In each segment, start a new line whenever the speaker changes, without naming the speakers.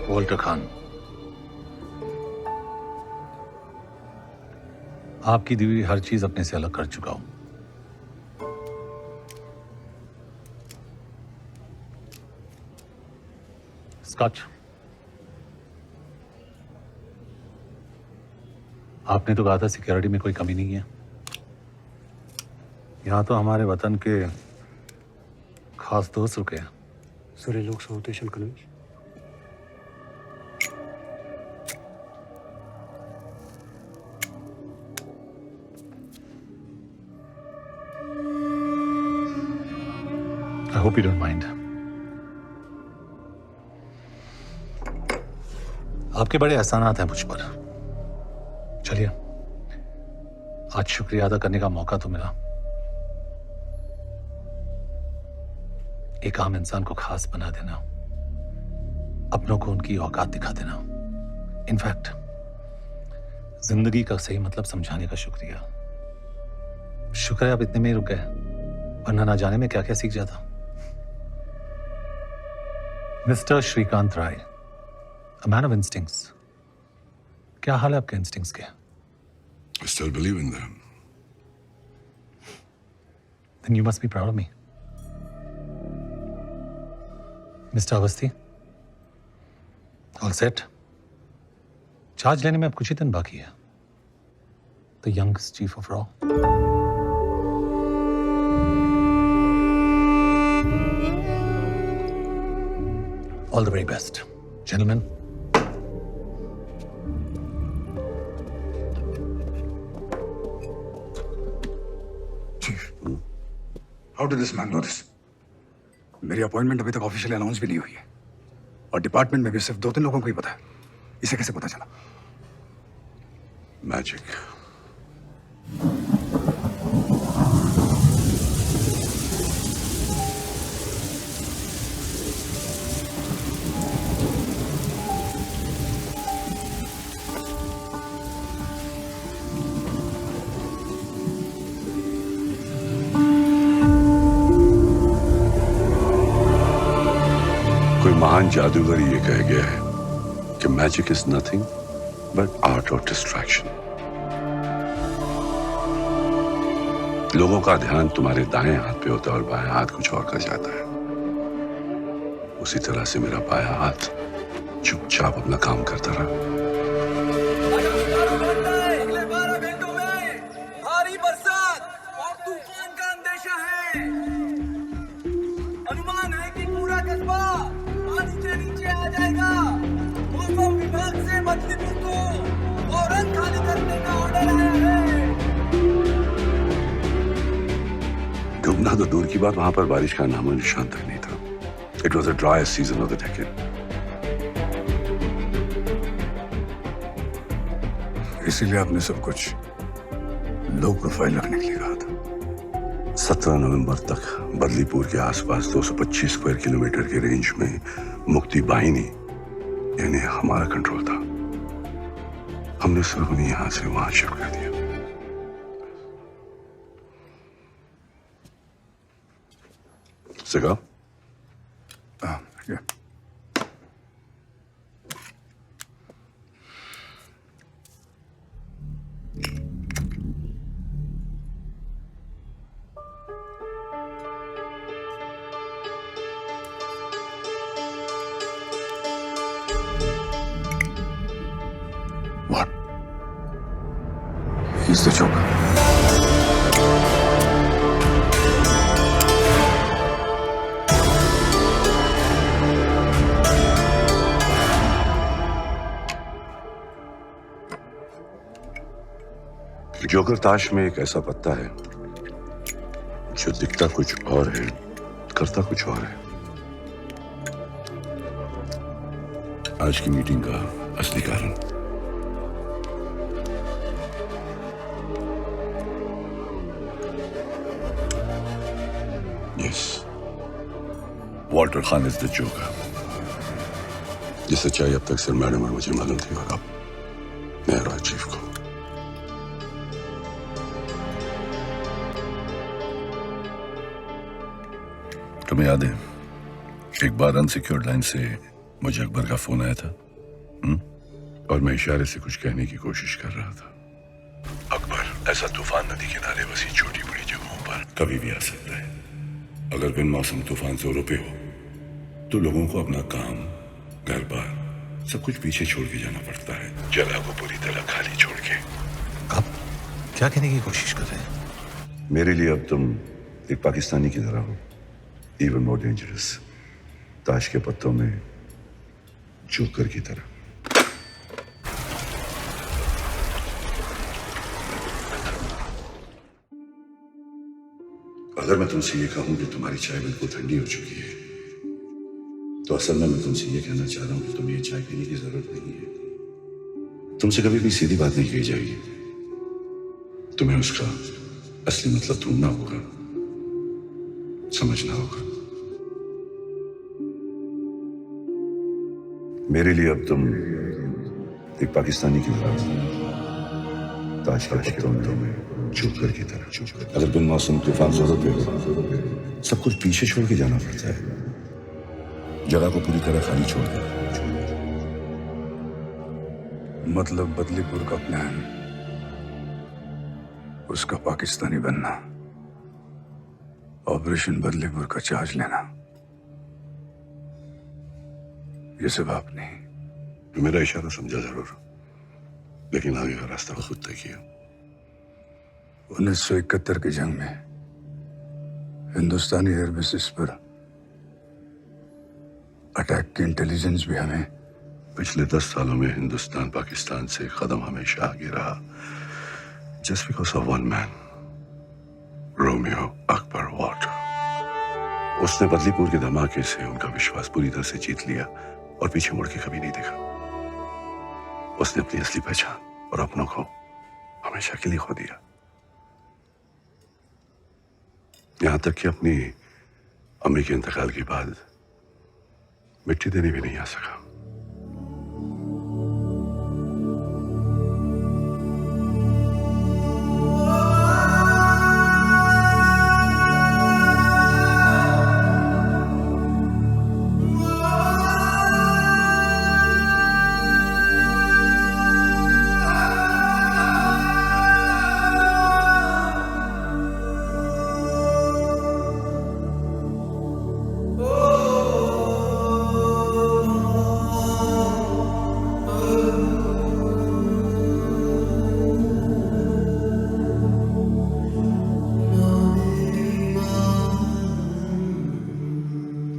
Walter Khan, आपकी दी हुई हर चीज अपने से अलग कर चुका हूं। स्कॉच, आपने तो कहा था सिक्योरिटी में कोई कमी नहीं है। यहां तो हमारे वतन के खास दोस्त रुके हैं।
Sorry, लोग साउथ कन्वेंस।
I hope you don't mind. आपके बड़े एहसानात हैं मुझ पर। चलिए, आज शुक्रिया अदा करने का मौका तो मिला। एक आम इंसान को खास बना देना, अपनों को उनकी औकात दिखा देना, इनफैक्ट जिंदगी का सही मतलब समझाने का शुक्रिया। शुक्र है आप इतने में ही रुक गए, वरना ना जाने में क्या क्या सीख जाता। Mister Shrikant Rai, a man of instincts. क्या हाल है आपके इंस्टिंक्ट्स के?
I still believe in them.
Then you must be proud of me. Mister Awasthi, all set? Charge लेने में अब कुछ ही दिन बाकी है। The youngest chief of raw. All the very best, gentleman.
Chief, how did this man know this? मेरी appointment अभी तक ऑफिशियली अनाउंस भी नहीं हुई है और डिपार्टमेंट में भी सिर्फ 2-3 लोगों को ही पता है। इसे कैसे पता चला?
Magic. कोई महान जादूगर ये कह गया है कि magic is nothing but art of distraction. लोगों का ध्यान तुम्हारे दाएं हाथ पे होता है और बाएं हाथ कुछ और कर जाता है। उसी तरह से मेरा बायां हाथ चुपचाप अपना काम करता रहा।
अगले 12 घंटों में भारी बरसात और तूफान का अंदेशा है। अनुमान है कि पूरा कस्बा पानी के नीचे आ जाएगा। मौसम विभाग से मछलीपुर को फौरन खाली करने का ऑर्डर आया है।
डूबना तो दूर की बात, वहां पर बारिश का नामो निशान तक नहीं था। It was the driest season of the decade.
इसीलिए आपने सब कुछ लो प्रोफाइल रखने के लिए कहा था।
17 नवंबर तक बदलीपुर के आसपास 225 स्क्वायर किलोमीटर के रेंज में मुक्ति बाहिनी यानी हमारा कंट्रोल था। हमने सिर्फ उन्हें यहां से वहां शिफ्ट कर दिया। सिगा?
Yeah. What? He's the Joker.
Joker ताश में एक ऐसा पत्ता है जो दिखता कुछ और है, करता कुछ और है। आज की मीटिंग का असली कारण yes, Walter Khan is the joker. ये सच्चाई अब तक सिर्फ मैडम और मुझे मालूम थी और अब मैं रॉय चीफ को। तुम्हें याद है एक बार अनसिक्योर्ड लाइन से मुझे अकबर का फोन आया था और मैं इशारे से कुछ कहने की कोशिश कर रहा था। अकबर ऐसा तूफान नदी किनारे बसी छोटी बड़ी जगहों पर कभी भी आ सकता है। अगर बिन मौसम तूफान जोरों पे हो तो लोगों को अपना काम, घर बार सब कुछ पीछे छोड़ के जाना पड़ता है, जगह को पूरी तरह खाली छोड़ के।
आप क्या कहने की कोशिश कर रहे हैं?
मेरे लिए अब तुम एक पाकिस्तानी की तरह हो, इवन मोर डेंजरस, ताश के पत्तों में जोकर की तरह। अगर मैं तुमसे ये कहूं कि तुम्हारी चाय बिल्कुल ठंडी हो चुकी है, तो असल में मैं तुमसे ये कहना चाह रहा हूं कि तुम्हें ये चाय पीने की जरूरत नहीं है। तुमसे कभी भी सीधी बात नहीं कही जाएगी, तुम्हें उसका असली मतलब ढूंढना होगा, समझना होगा। मेरे लिए अब तुम एक पाकिस्तानी की तरह हो, ताज के पत्तों में जोकर की तरह। अगर बिन मौसम तूफान जोरों पे हो, सब कुछ पीछे छोड़ के जाना पड़ता है, जगह को पूरी तरह खाली छोड़ कर।
मतलब बदलीपुर का प्लान, उसका पाकिस्तानी बनना, ऑपरेशन बदलीपुर का चार्ज लेना, ये सब आप नहीं।
मेरा इशारा समझा जरूर, लेकिन आगे का रास्ता खुद तय किया।
1971 की जंग में हिंदुस्तानी एयरबेसिस पर अटैक की इंटेलिजेंस भी हमें।
पिछले 10 सालों में हिंदुस्तान पाकिस्तान से एक कदम हमेशा आगे रहा, just because of one man, Romeo Akbar Walter. उसने बदलीपुर के धमाके से उनका विश्वास पूरी तरह से जीत लिया और पीछे मुड़ के कभी नहीं देखा। उसने अपनी असली पहचान और अपनों को हमेशा के लिए खो दिया, यहां तक कि अपनी अम्मी के इंतकाल के बाद मिट्टी देने भी नहीं आ सका।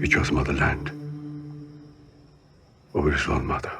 We chose motherland over his own mother.